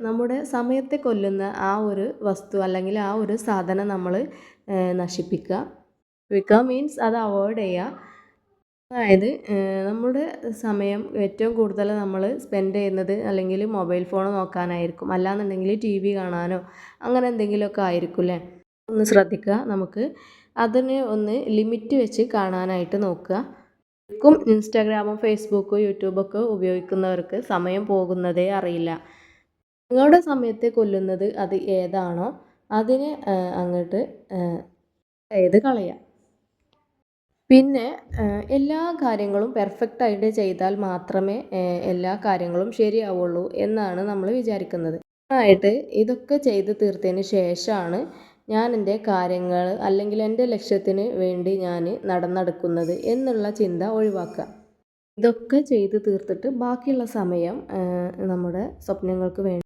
നമ്മുടെ സമയത്തെ കൊല്ലുന്ന ആ ഒരു വസ്തു അല്ലെങ്കിൽ ആ ഒരു സാധനം നമ്മൾ നശിപ്പിക്കുക. നശിപ്പിക്കുക മീൻസ് അത് അവോയ്ഡ് ചെയ്യുക. അതായത് നമ്മുടെ സമയം ഏറ്റവും കൂടുതൽ നമ്മൾ സ്പെൻഡ് ചെയ്യുന്നത് അല്ലെങ്കിൽ മൊബൈൽ ഫോൺ നോക്കാനായിരിക്കും, അല്ലാന്നുണ്ടെങ്കിൽ ടി വി കാണാനോ അങ്ങനെ എന്തെങ്കിലുമൊക്കെ ആയിരിക്കും അല്ലേ. ഒന്ന് ശ്രദ്ധിക്കുക, നമുക്ക് അതിനെ ഒന്ന് ലിമിറ്റ് വെച്ച് കാണാനായിട്ട് നോക്കുക. ശരിക്കും ഇൻസ്റ്റാഗ്രാമും ഫേസ്ബുക്കും യൂട്യൂബൊക്കെ ഉപയോഗിക്കുന്നവർക്ക് സമയം പോകുന്നതേ അറിയില്ല. നിങ്ങളുടെ സമയത്തെ കൊല്ലുന്നത് അത് ഏതാണോ അതിനെ അങ്ങോട്ട് കളയുക. പിന്നെ എല്ലാ കാര്യങ്ങളും പെർഫെക്റ്റായിട്ട് ചെയ്താൽ മാത്രമേ എല്ലാ കാര്യങ്ങളും ശരിയാവുള്ളൂ എന്നാണ് നമ്മൾ വിചാരിക്കുന്നത്. ആയിട്ട് ഇതൊക്കെ ചെയ്ത് തീർത്തതിന് ശേഷമാണ് ഞാൻ എൻ്റെ കാര്യങ്ങൾ അല്ലെങ്കിൽ എൻ്റെ ലക്ഷ്യത്തിന് വേണ്ടി ഞാൻ നടന്നെടുക്കുന്നത് എന്നുള്ള ചിന്ത ഒഴിവാക്കുക. ഇതൊക്കെ ചെയ്ത് തീർത്തിട്ട് ബാക്കിയുള്ള സമയം നമ്മുടെ സ്വപ്നങ്ങൾക്ക് വേണ്ടി